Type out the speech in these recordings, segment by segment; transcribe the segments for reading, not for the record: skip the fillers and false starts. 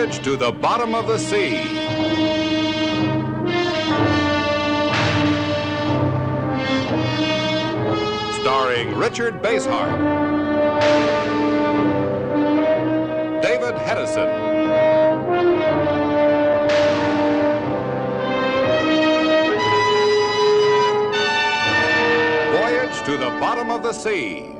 Voyage to the Bottom of the Sea. Starring Richard Basehart, David Hedison, Voyage to the Bottom of the Sea.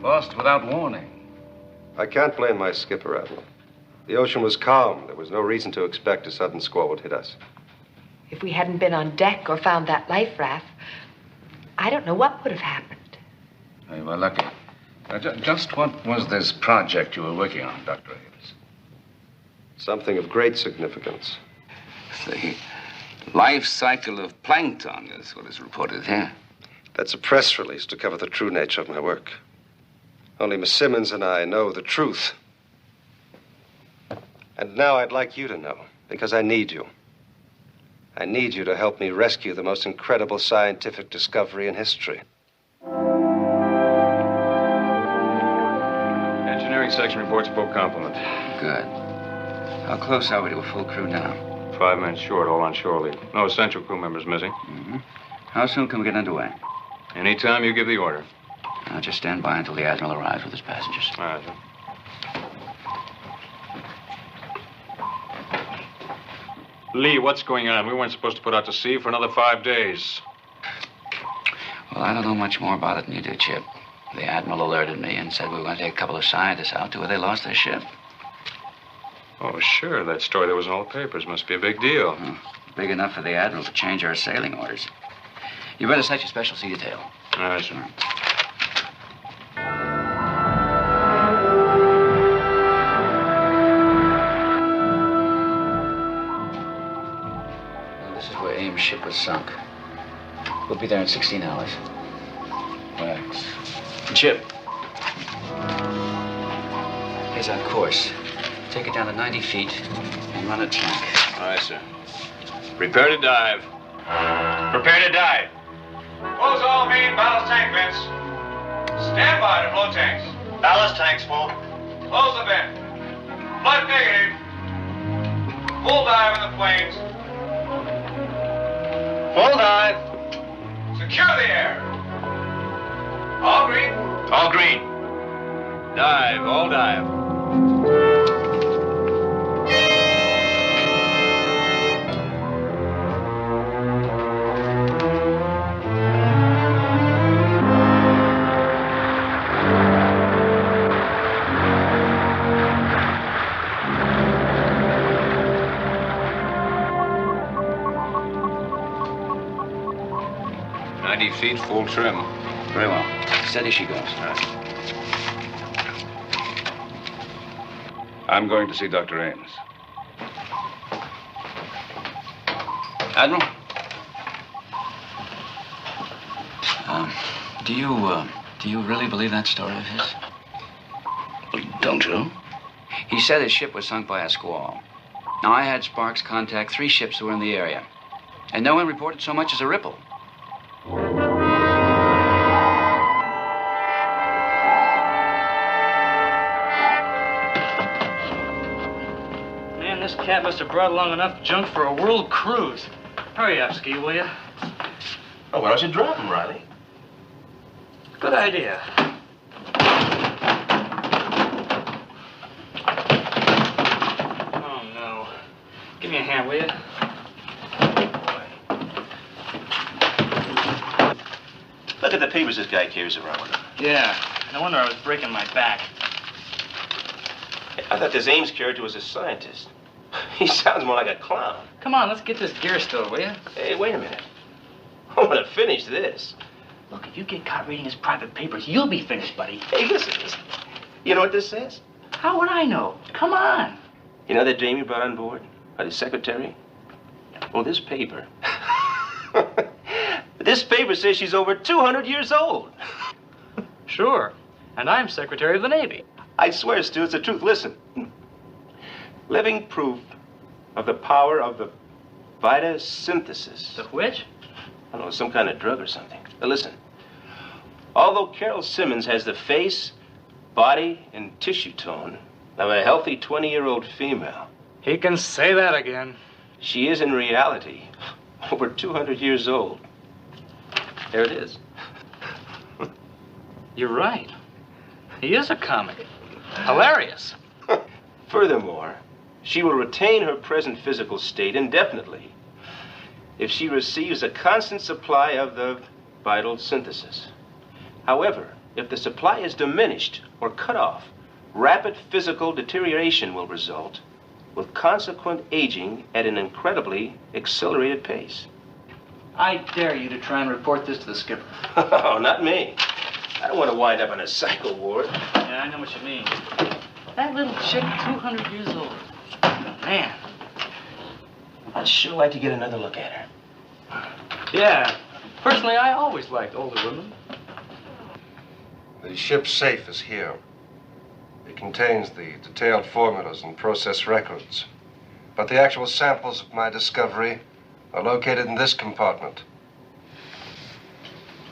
Lost without warning. I can't blame my skipper, Admiral. The ocean was calm. There was no reason to expect a sudden squall would hit us. If we hadn't been on deck or found that life raft, I don't know what would have happened. You were lucky. Just what was this project you were working on, Dr. Ames? Something of great significance. The life cycle of plankton is what is reported here. That's a press release to cover the true nature of my work. Only Miss Simmons and I know the truth. And now I'd like you to know, because I need you. I need you to help me rescue the most incredible scientific discovery in history. Engineering section reports full complement. Good. How close are we to a full crew now? 5 men short, all on shore leave. No essential crew members missing. Mm-hmm. How soon can we get underway? Anytime you give the order. I'll just stand by until the Admiral arrives with his passengers. All right, sir. Lee, what's going on? We weren't supposed to put out to sea for another 5 days. Well, I don't know much more about it than you do, Chip. The Admiral alerted me and said we were going to take a couple of scientists out to where they lost their ship. Oh, sure. That story that was in all the papers must be a big deal. Big enough for the Admiral to change our sailing orders. You better set your special sea detail. All right, sir. This is where Ames' ship was sunk. We'll be there in 16 hours. Thanks. Chip. Here's our course. Take it down to 90 feet and run a tank. All right, sir. Prepare to dive. Prepare to dive. Close all main ballast tank vents. Stand by to float tanks. Ballast tanks full. Close the vent. Flood negative. Full dive in the planes. Full dive. Secure the air. All green. All green. Dive, all dive. 90 feet, full trim. Very well. Steady she goes. I'm going to see Dr. Ames. Admiral? Do you really believe that story of his? Don't you? He said his ship was sunk by a squall. Now, I had Sparks contact 3 ships who were in the area, and no one reported so much as a ripple. Man, this cat must have brought along enough junk for a world cruise. Hurry up, Ski, will you? Oh, why don't you drop him, Riley? Good idea. Oh, no. Give me a hand, will you? Look at the papers this guy carries around with him. Yeah. No wonder I was breaking my back. I thought this Ames character was a scientist. He sounds more like a clown. Come on, let's get this gear stowed, will you? Hey, wait a minute. I want to finish this. Look, if you get caught reading his private papers, you'll be finished, buddy. Hey, listen. You know what this says? How would I know? Come on. You know that dame you brought on board? Or the secretary? Well, this paper. This paper says she's over 200 years old. Sure. And I'm Secretary of the Navy. I swear, Stu, it's the truth. Listen. Living proof of the power of the Vitasynthesis. The which? I don't know, some kind of drug or something. Now listen. Although Carol Simmons has the face, body, and tissue tone of a healthy 20-year-old female, He can say that again. she is in reality over 200 years old. There it is. You're right. He is a comic. Hilarious. Furthermore, she will retain her present physical state indefinitely if she receives a constant supply of the vital synthesis. However, if the supply is diminished or cut off, rapid physical deterioration will result, with consequent aging at an incredibly accelerated pace. I dare you to try and report this to the skipper. Oh, not me. I don't want to wind up in a psycho ward. Yeah, I know what you mean. That little chick, 200 years old. Man. I'd sure like to get another look at her. Yeah. Personally, I always liked older women. The ship's safe is here. It contains the detailed formulas and process records. But the actual samples of my discovery are located in this compartment.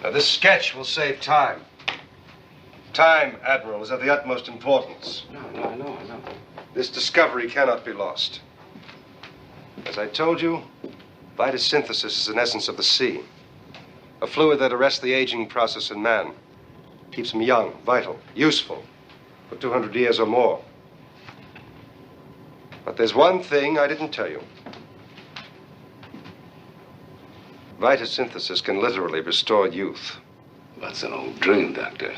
Now, this sketch will save time. Time, Admiral, is of the utmost importance. No, I know. This discovery cannot be lost. As I told you, Vitasynthesis is an essence of the sea. A fluid that arrests the aging process in man. Keeps him young, vital, useful for 200 years or more. But there's one thing I didn't tell you. Vitasynthesis can literally restore youth. That's an old dream, Doctor.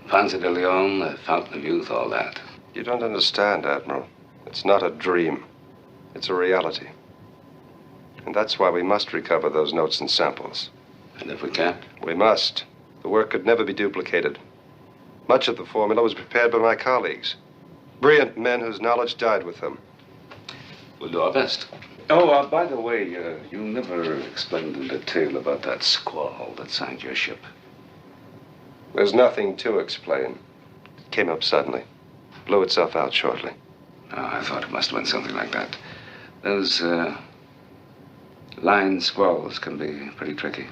Ponce de Leon, the Fountain of Youth, all that. You don't understand, Admiral. It's not a dream. It's a reality. And that's why we must recover those notes and samples. And if we can't? We must. The work could never be duplicated. Much of the formula was prepared by my colleagues. Brilliant men whose knowledge died with them. We'll do our best. Oh, by the way, you never explained in detail about that squall that sank your ship. There's nothing to explain. It came up suddenly. Blew itself out shortly. Oh, I thought it must have been something like that. Those, line squalls can be pretty tricky.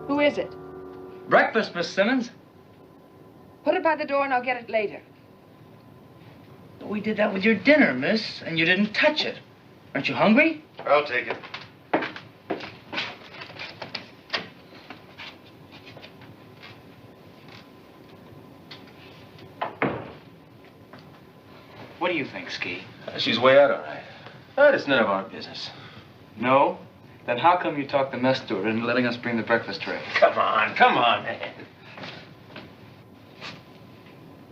Who is it? Breakfast, Miss Simmons. Put it by the door and I'll get it later. We did that with your dinner, miss, and you didn't touch it. Aren't you hungry? I'll take it. What do you think, Ski? She's way out all right. But it's none of our business. No? Then how come you talked the mess steward into letting us bring the breakfast tray? Come on, man.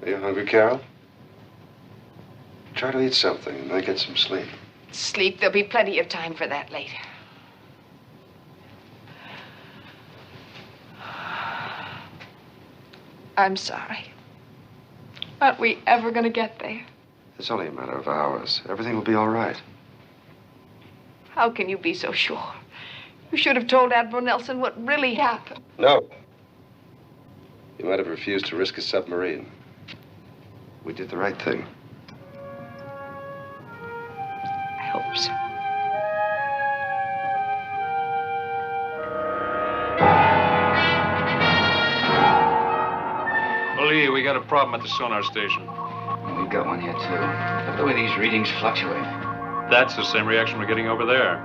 Are you hungry, Carol? Try to eat something and then get some sleep. Sleep, there'll be plenty of time for that later. I'm sorry. Aren't we ever going to get there? It's only a matter of hours. Everything will be all right. How can you be so sure? You should have told Admiral Nelson what really happened. No. He might have refused to risk a submarine. We did the right thing. I hope so. Well, Lee, we got a problem at the sonar station. We've got one here, too. Look at the way these readings fluctuate. That's the same reaction we're getting over there.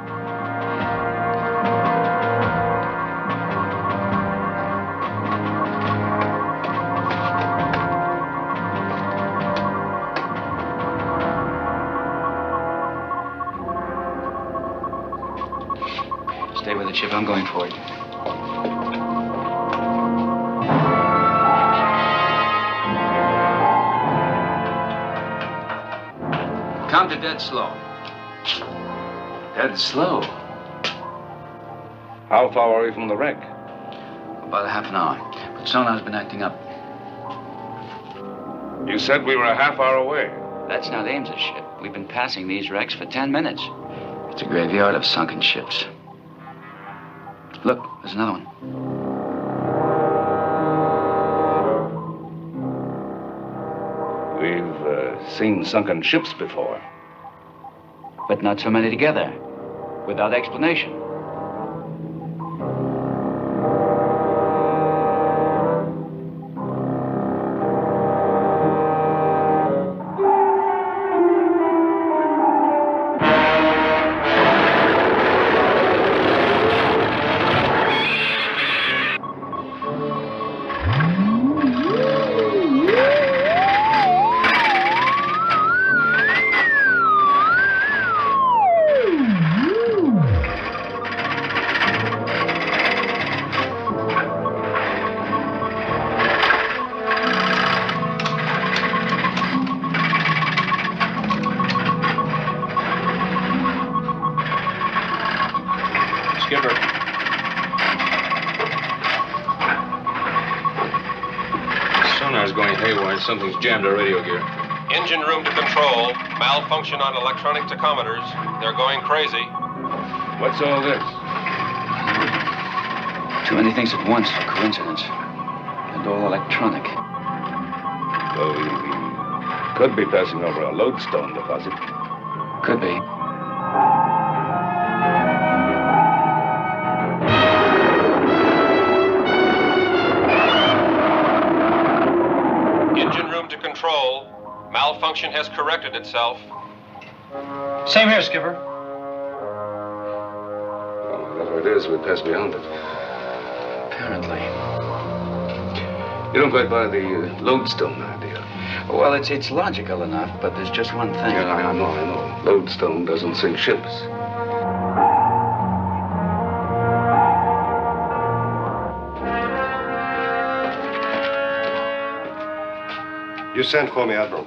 with it, Chip. I'm going for it. Come to dead slow. Dead slow? How far are we from the wreck? About a half an hour. But sonar's been acting up. You said we were a half hour away. That's not Ames's ship. We've been passing these wrecks for 10 minutes. It's a graveyard of sunken ships. Look, there's another one. We've seen sunken ships before. But not so many together, without explanation. Skipper. Sonar's going haywire. Something's jammed our radio gear. Engine room to control. Malfunction on electronic tachometers. They're going crazy. What's all this? Too many things at once for coincidence. And all electronic. So we could be passing over a lodestone deposit. Could be. Engine room to control. Malfunction has corrected itself. Same here, Skipper. Well, whatever it is, we pass beyond it. Apparently. You don't quite buy the lodestone idea. Well, it's logical enough, but there's just one thing. Yeah, I know. Lodestone doesn't sink ships. You sent for me, Admiral.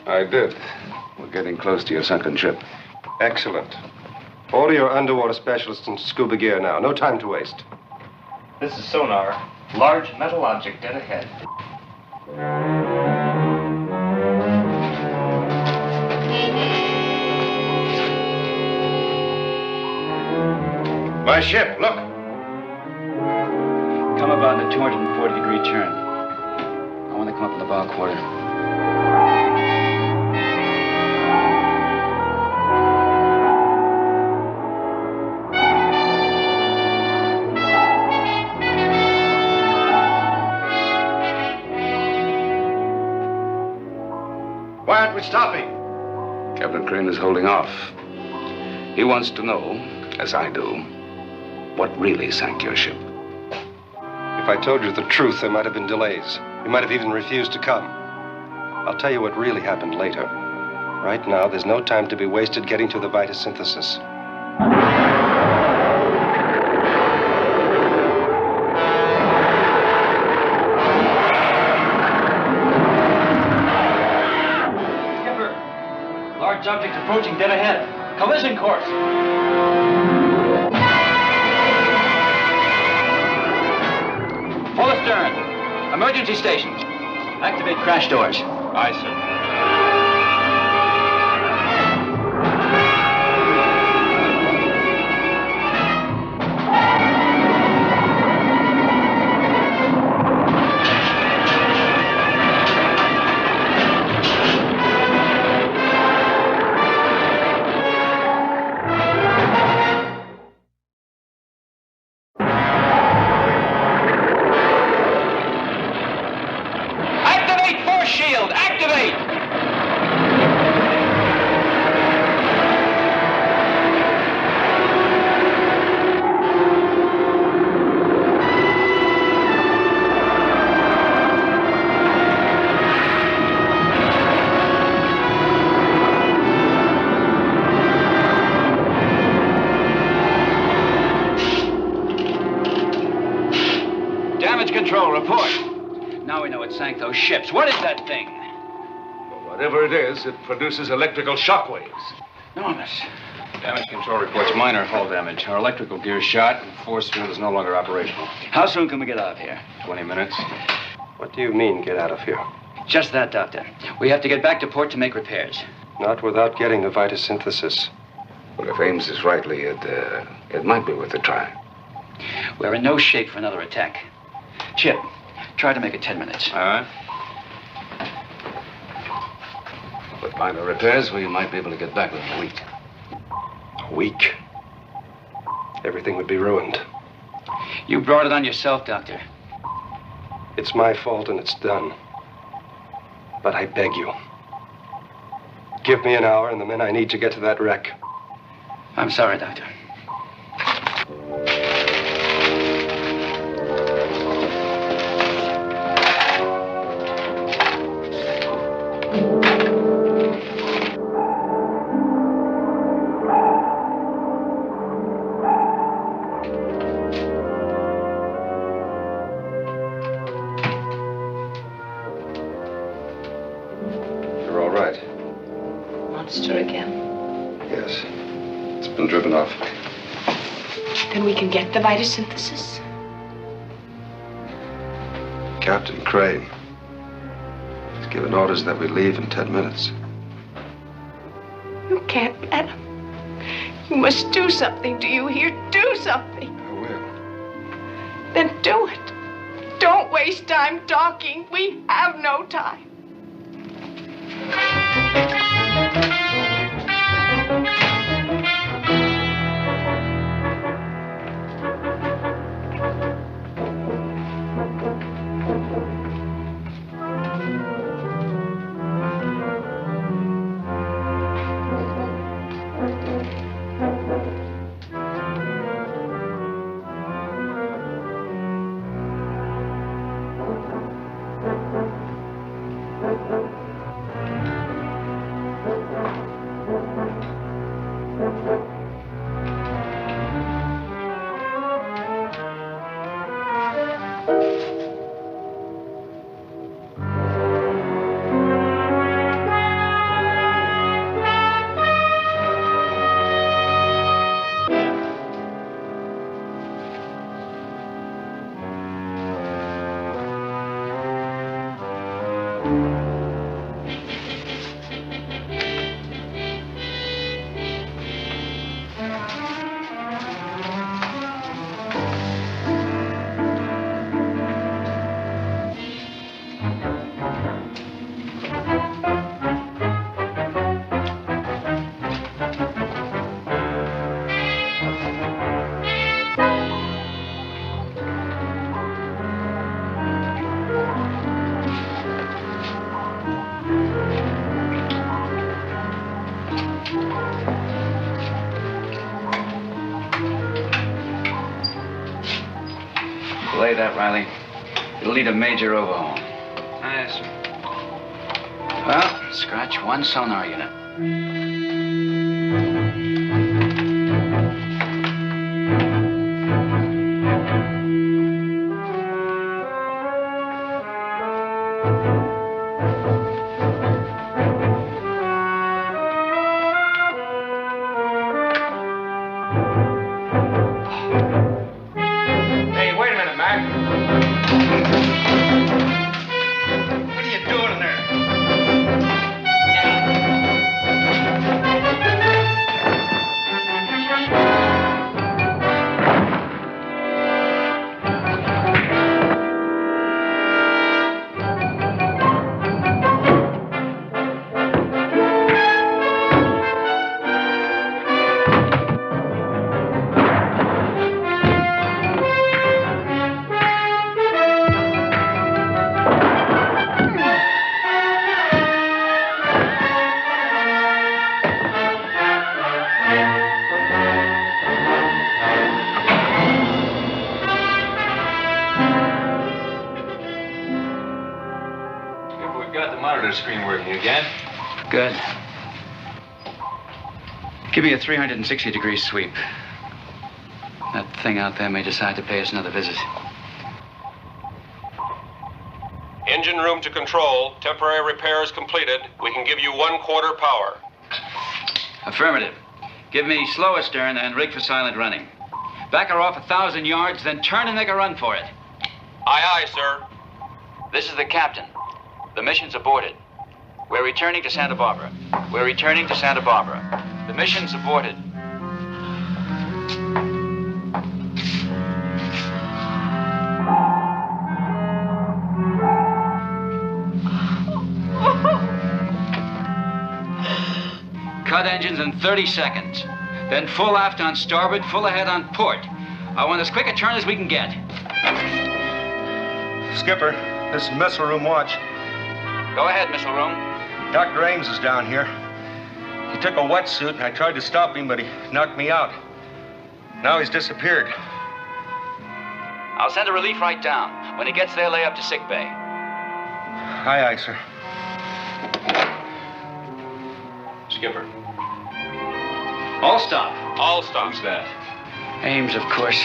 I did. We're getting close to your sunken ship. Excellent. Order your underwater specialists into scuba gear now. No time to waste. This is sonar. Large metal object dead ahead. My ship, look. Come about a 240-degree turn. I want to come up in the bow quarter. Why aren't we stopping? Captain Crane is holding off. He wants to know, as I do, what really sank your ship. If I told you the truth, there might have been delays. You might have even refused to come. I'll tell you what really happened later. Right now, there's no time to be wasted getting to the vitosynthesis. Skipper, large object approaching dead ahead. Collision course. Full astern. Emergency stations. Activate crash doors. Aye, sir. Activate force shield! Activate! Control, report. Now we know it sank those ships. What is that thing? Well, whatever it is, it produces electrical shock waves. Enormous. Damage control reports minor hull damage. Our electrical gear shot, and force field is no longer operational. How soon can we get out of here? 20 minutes. What do you mean, get out of here? Just that, Doctor. We have to get back to port to make repairs. Not without getting the vitosynthesis. Well, if Ames is right, Lee, it might be worth a try. We're in no shape for another attack. Chip, try to make it 10 minutes. All right. With minor repairs, we might be able to get back within a week. A week? Everything would be ruined. You brought it on yourself, Doctor. It's my fault and it's done. But I beg you, give me an hour and the men I need to get to that wreck. I'm sorry, Doctor. You're all right. Monster again. Yes. It's been driven off. Then we can get the vitosynthesis? Captain Crane. He's given orders that we leave in 10 minutes. You can't let him. You must do something. Do you hear? Do something. I will. Then do it. Don't waste time talking. We have no time. Belay that, Riley. It'll need a major overhaul. Yes. Well, scratch one sonar unit. Hey, wait a minute, Mac. What are you doing in there? We've got the monitor screen working again. Good. Give me a 360-degree sweep. That thing out there may decide to pay us another visit. Engine room to control. Temporary repairs completed. We can give you 1/4 power. Affirmative. Give me slow astern and rig for silent running. Back her off 1,000 yards, then turn and make a run for it. Aye, aye, sir. This is the captain. The mission's aborted. We're returning to Santa Barbara. We're returning to Santa Barbara. The mission's aborted. Cut engines in 30 seconds. Then full aft on starboard, full ahead on port. I want as quick a turn as we can get. Skipper, this is missile room watch. Go ahead, missile room. Dr. Ames is down here. He took a wetsuit and I tried to stop him, but he knocked me out. Now he's disappeared. I'll send a relief right down. When he gets there, lay up to sick bay. Aye, aye, sir. Skipper. All stop. All stop. Who's that? Ames, of course.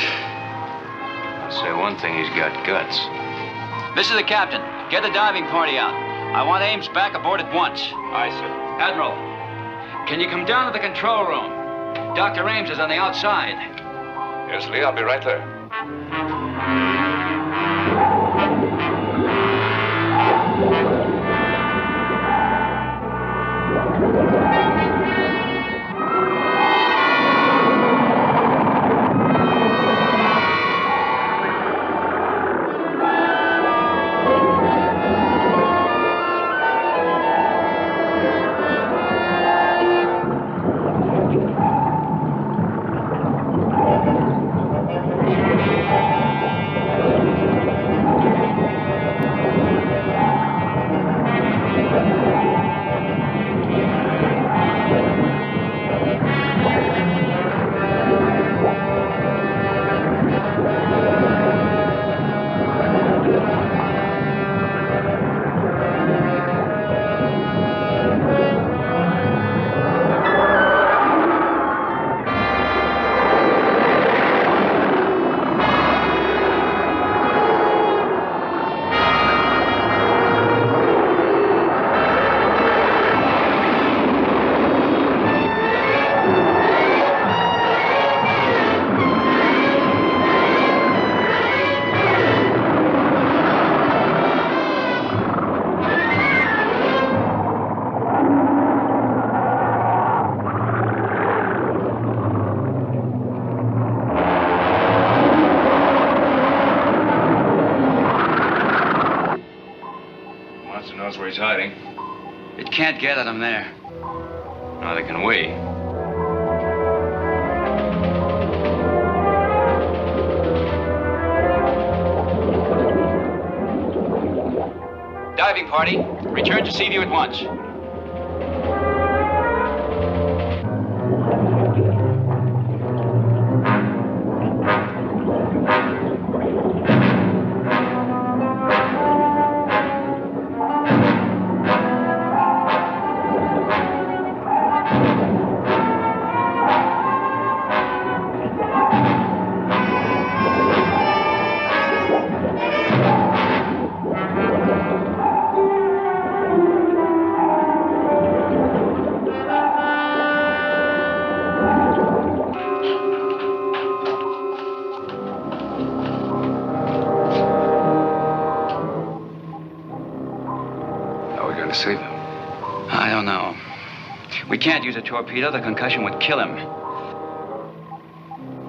I'll say one thing, he's got guts. This is the captain. Get the diving party out. I want Ames back aboard at once. Aye, sir. Admiral, can you come down to the control room? Dr. Ames is on the outside. Yes, Lee, I'll be right there. He's hiding. It can't get at him there. Neither can we. Diving party, return to Seaview at once. To save him? I don't know. We can't use a torpedo. The concussion would kill him.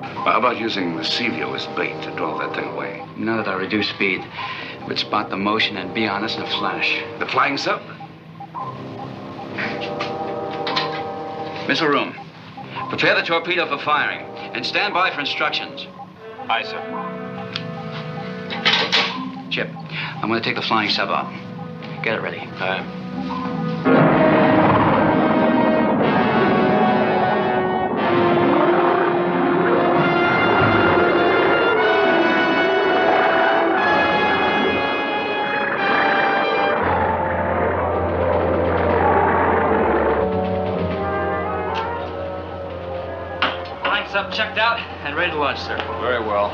How about using the Seaview as bait to draw that thing away? Not at our reduced speed. It would spot the motion and be on us in a flash. The flying sub? Missile room, prepare the torpedo for firing and stand by for instructions. Aye, sir. Chip, I'm going to take the flying sub out. Get it ready. Aye. Flying sub checked out and ready to launch, sir. Very well.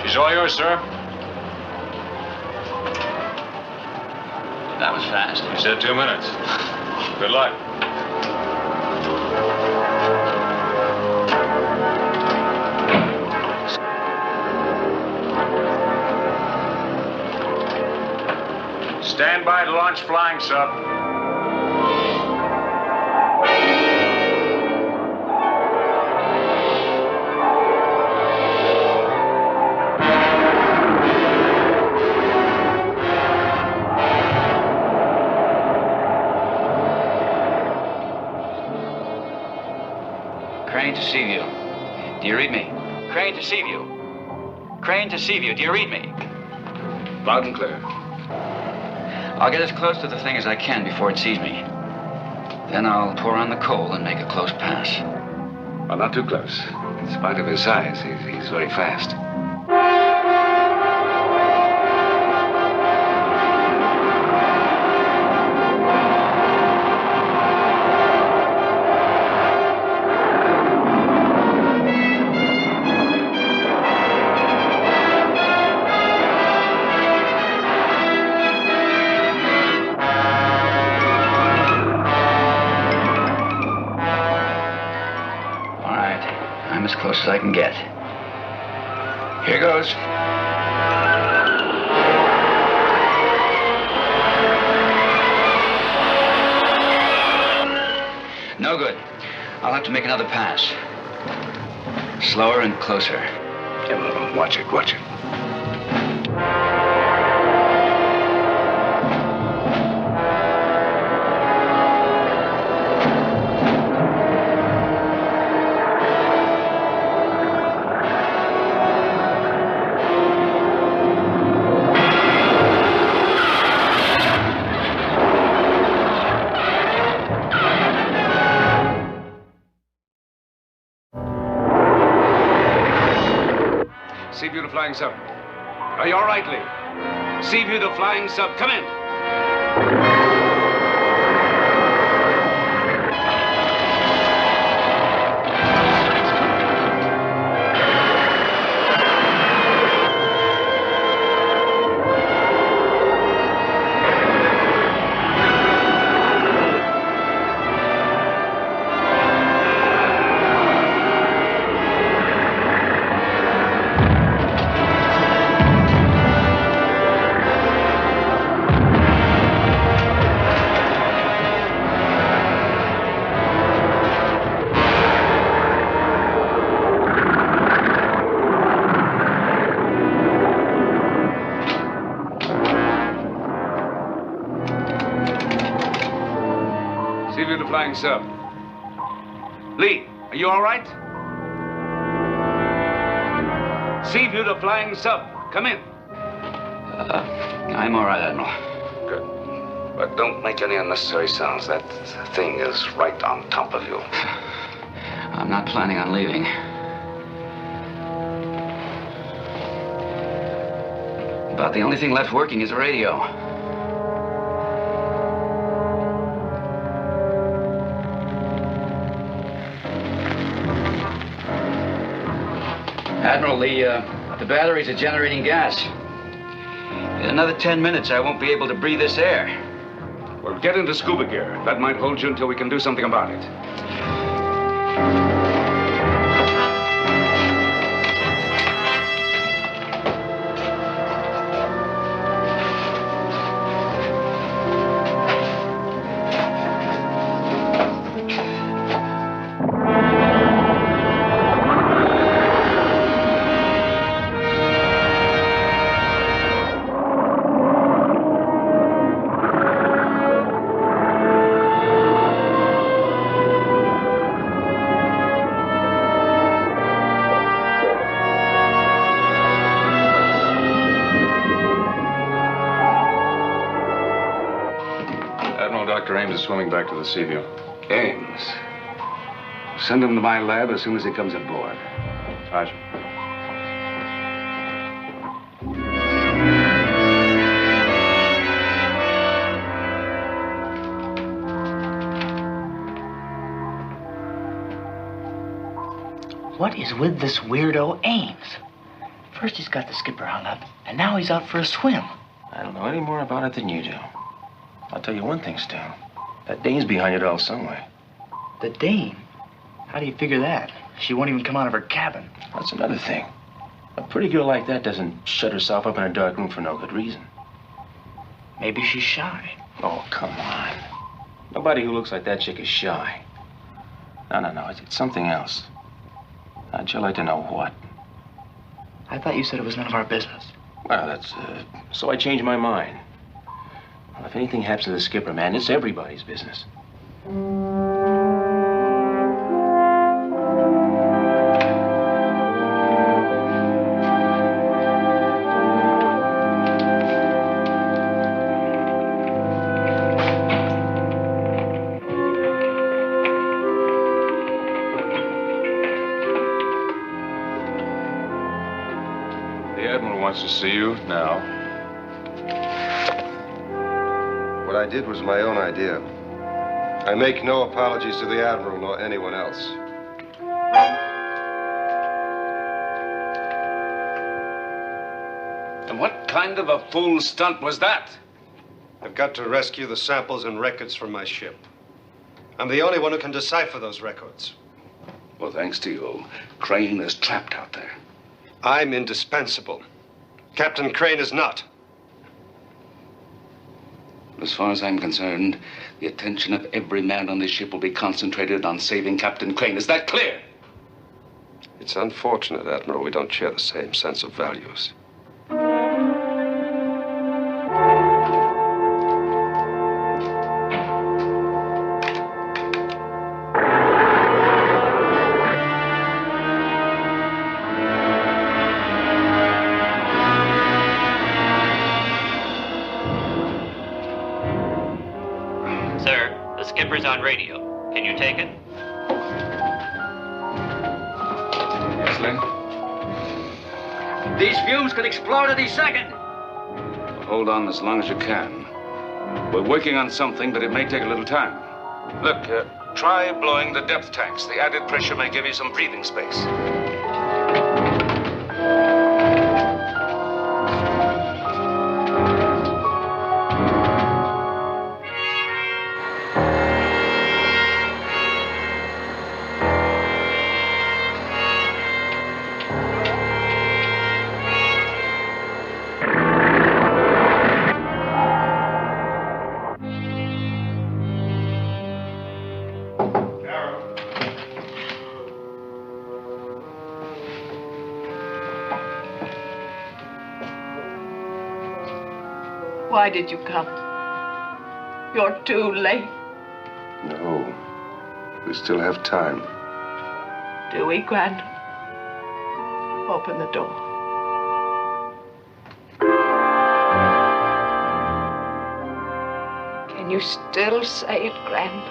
She's all yours, sir. That was fast. You said 2 minutes. Good luck. Stand by to launch flying sub. Crane to Seaview. Do you read me? Crane to Seaview. Crane to Seaview. Do you read me? Loud and clear. I'll get as close to the thing as I can before it sees me. Then I'll pour on the coal and make a close pass. Well, not too close. In spite of his size, he's very fast. As close as I can get. Here goes. No good. I'll have to make another pass. Slower and closer. Yeah, well, watch it, watch it. Seaview to flying sub. Are you all right, Lee? Seaview to flying sub. Come in. Seaview to flying sub. Lee, are you all right? Seaview to flying sub. Come in. I'm all right, Admiral. Good. But don't make any unnecessary sounds. That thing is right on top of you. I'm not planning on leaving. About the only thing left working is a radio. Admiral, the batteries are generating gas. In another 10 minutes, I won't be able to breathe this air. Well, get into scuba gear. That might hold you until we can do something about it. Dr. Ames is swimming back to the Seaview. Ames. Send him to my lab as soon as he comes aboard. Roger. What is with this weirdo Ames? First he's got the skipper hung up, and now he's out for a swim. I don't know any more about it than you do. I'll tell you one thing, Stan. That dame's behind it all some way. The dame? How do you figure that? She won't even come out of her cabin. That's another thing. A pretty girl like that doesn't shut herself up in a dark room for no good reason. Maybe she's shy. Oh, come on. Nobody who looks like that chick is shy. No. It's something else. How'd you like to know what? I thought you said it was none of our business. Well, that's, so I changed my mind. Well, if anything happens to the skipper, man, it's everybody's business. To see you now. What I did was my own idea. I make no apologies to the Admiral nor anyone else. And what kind of a fool stunt was that? I've got to rescue the samples and records from my ship. I'm the only one who can decipher those records. Well, thanks to you, Crane is trapped out there. I'm indispensable. Captain Crane is not. As far as I'm concerned, the attention of every man on this ship will be concentrated on saving Captain Crane. Is that clear? It's unfortunate, Admiral, we don't share the same sense of values. Skipper's on radio. Can you take it? Yes, Lynn? These fumes could explode any second. Well, hold on as long as you can. We're working on something, but it may take a little time. Look, try blowing the depth tanks. The added pressure may give you some breathing space. Why did you come? You're too late. No. We still have time. Do we, Grandma? Open the door. Can you still say it, Grandma?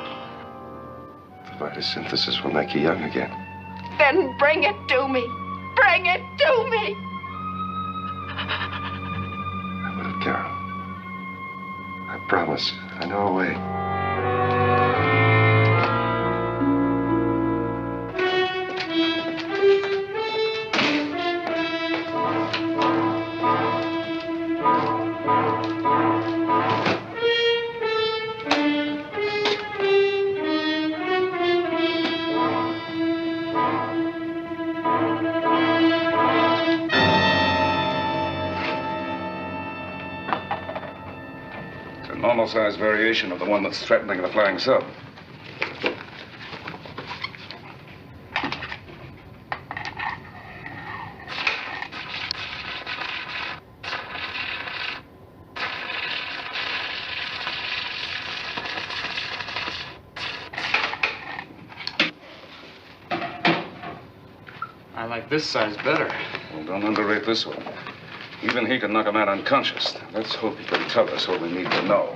The photosynthesis will make you young again. Then bring it to me. Bring it to me. I will, Carol. I promise. I know a way. Normal-sized variation of the one that's threatening the flying sub. I like this size better. Well, don't underrate this one. Even he can knock a man unconscious. Let's hope he can tell us what we need to know.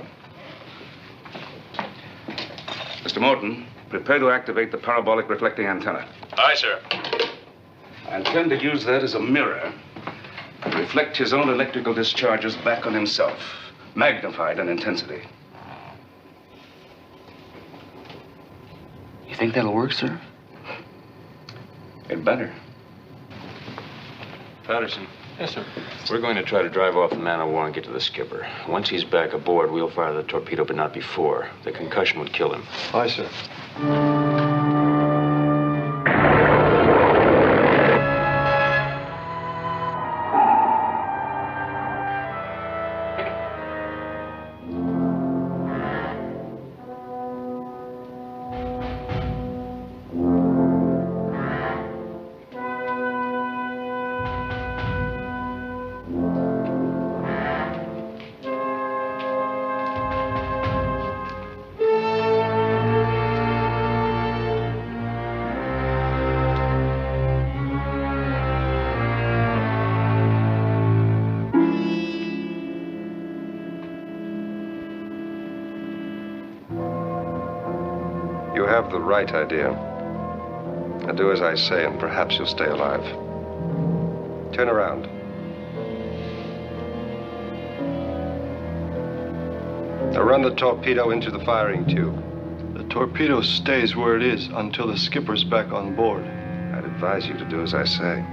Mr. Morton, prepare to activate the parabolic reflecting antenna. Aye, sir. I intend to use that as a mirror to reflect his own electrical discharges back on himself, magnified in intensity. You think that'll work, sir? It better. Patterson, Yes, sir. We're going to try to drive off the man of war and get to the skipper. Once he's back aboard, we'll fire the torpedo, but not before. The concussion would kill him. Aye, sir. You have the right idea. Now do as I say, and perhaps you'll stay alive. Turn around. Now run the torpedo into the firing tube. The torpedo stays where it is until the skipper's back on board. I'd advise you to do as I say.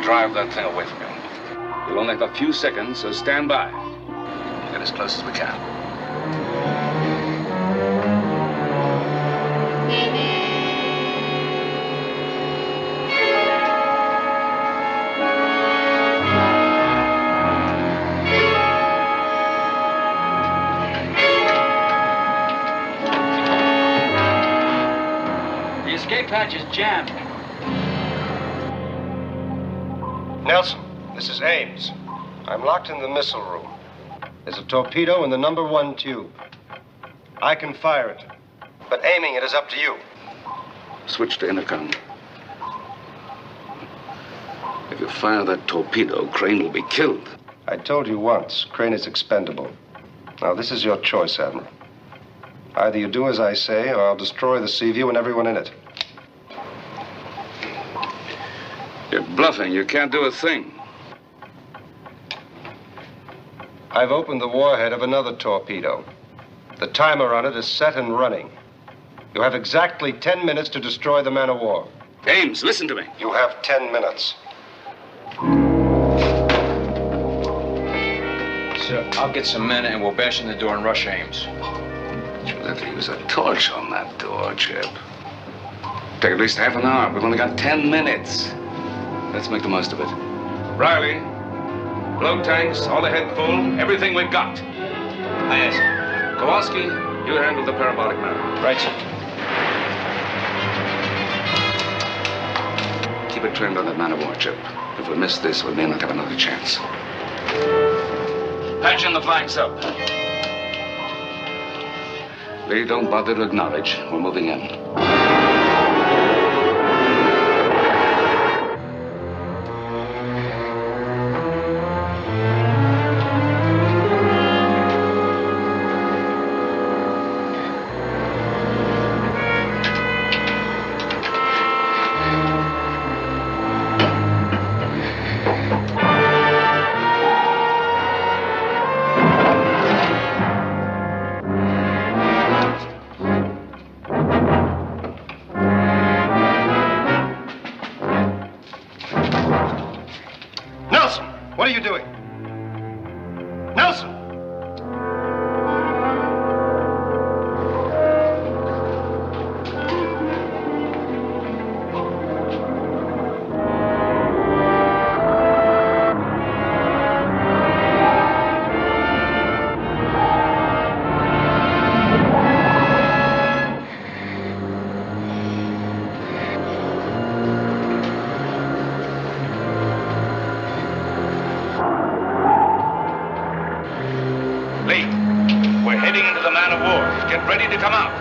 Drive that thing away from you. We'll only have a few seconds, so stand by. Get as close as we can. The escape hatch is jammed. Nelson, this is Ames. I'm locked in the missile room. There's a torpedo in the number 1 tube. I can fire it, but aiming it is up to you. Switch to intercom. If you fire that torpedo, Crane will be killed. I told you once, Crane is expendable. Now, this is your choice, Admiral. Either you do as I say, or I'll destroy the Seaview and everyone in it. You're bluffing. You can't do a thing. I've opened the warhead of another torpedo. The timer on it is set and running. You have exactly 10 minutes to destroy the man of war. Ames, listen to me. You have 10 minutes. Sir, I'll get some men and we'll bash in the door and rush Ames. You'll have to use a torch on that door, Chip. Take at least half an hour. We've only got 10 minutes. Let's make the most of it. Riley, float tanks, all ahead full, everything we've got. Aye, sir. Kowalski, you handle the parabolic manner. Right, sir. Keep it trimmed on that man of war, Chip. If we miss this, we may not have another chance. Patch in the flanks up. Lee, don't bother to acknowledge. We're moving in. Get ready to come out.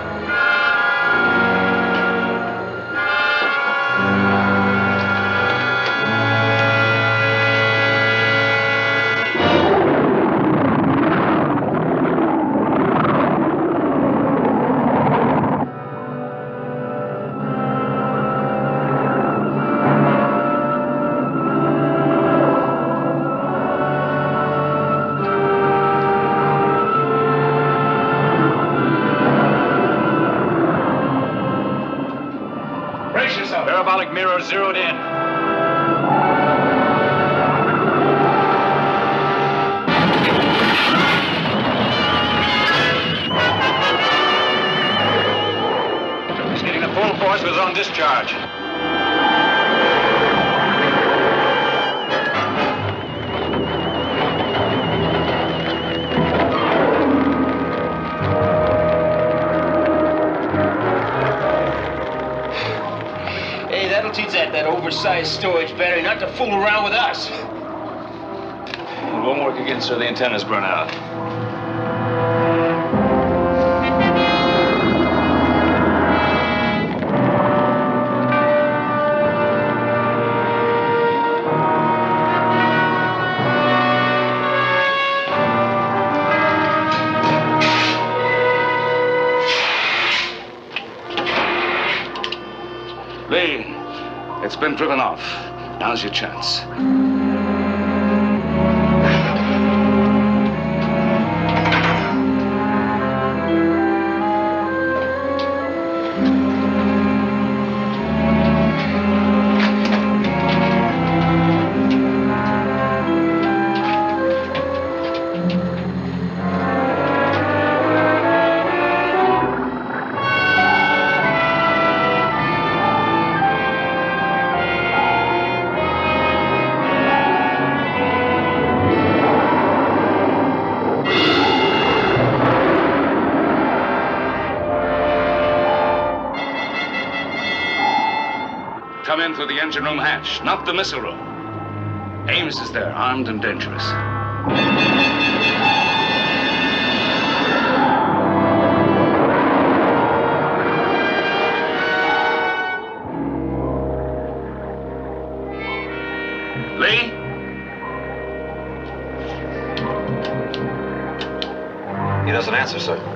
Parabolic mirror zeroed in. He's getting the full force of his own discharge. Teach that oversized storage battery not to fool around with us. It won't work again, sir. The antenna's burnt out. Lee. It's been driven off. Now's your chance. Come in through the engine room hatch, not the missile room. Ames is there, armed and dangerous. Lee? He doesn't answer, sir.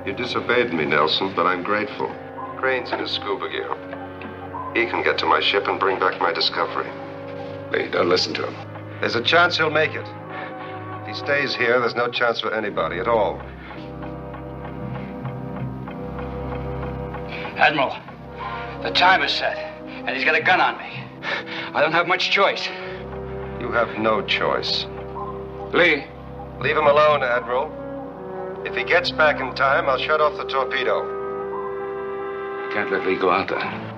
You disobeyed me, Nelson, but I'm grateful. Crane's in his scuba gear. He can get to my ship and bring back my discovery. Lee, don't listen to him. There's a chance he'll make it. If he stays here, there's no chance for anybody at all. Admiral, the time is set, and he's got a gun on me. I don't have much choice. You have no choice. Lee. Leave him alone, Admiral. If he gets back in time, I'll shut off the torpedo. You can't let Lee go out there.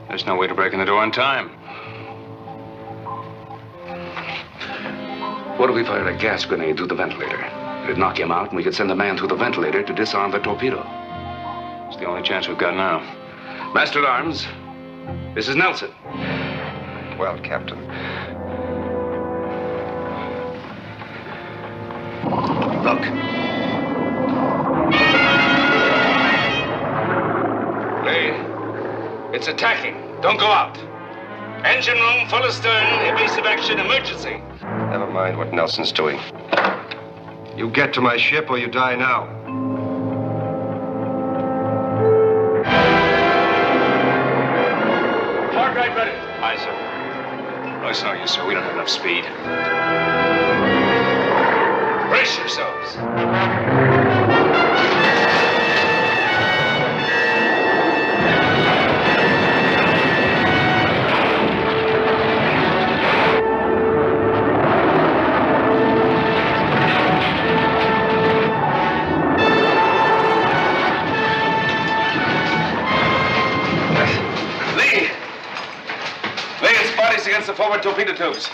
There's no way to break in the door in time. What if we fired a gas grenade through the ventilator? It'd knock him out, and we could send a man through the ventilator to disarm the torpedo. It's the only chance we've got now. Master at Arms, this is Nelson. Well, Captain. Look. Lee, it's attacking. Don't go out. Engine room full astern, evasive action, emergency. Never mind what Nelson's doing. You get to my ship or you die now. Oh, it's no use, sir. We don't have enough speed. Brace yourselves. Against the forward torpedo tubes.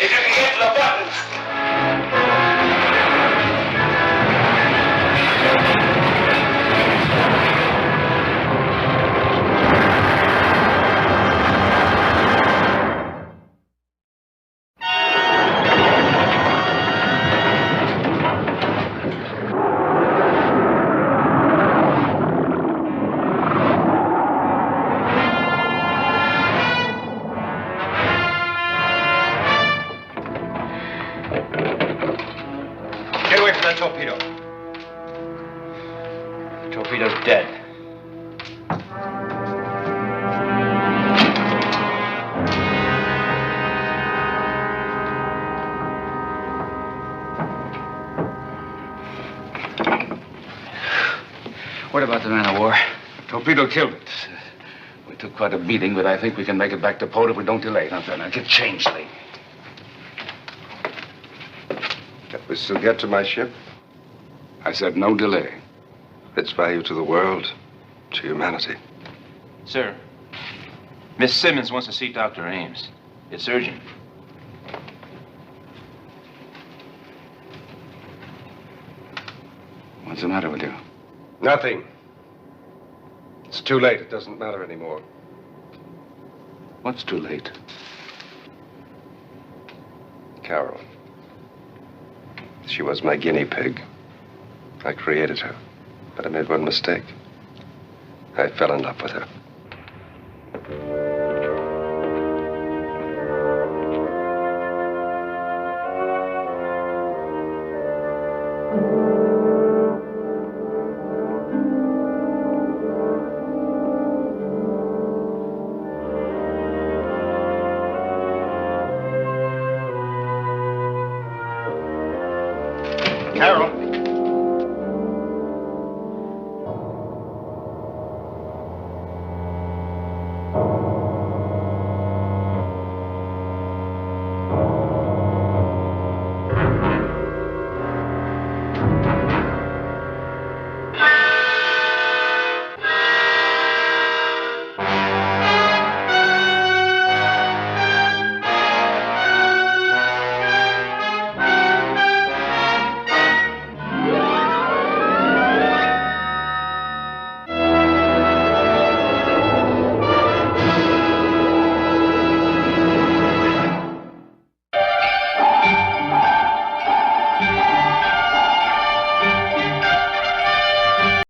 If you can get to the buttons. Torpedo. The torpedo's dead. What about the man of war? Torpedo killed it. We took quite a beating, but I think we can make it back to port if we don't delay. Now, get changed, Lee. Can we still get to my ship? I said no delay. Its value to the world, to humanity. Sir, Miss Simmons wants to see Dr. Ames. It's urgent. What's the matter with you? Nothing. It's too late. It doesn't matter anymore. What's too late? Carol. She was my guinea pig. I created her. But I made one mistake. I fell in love with her.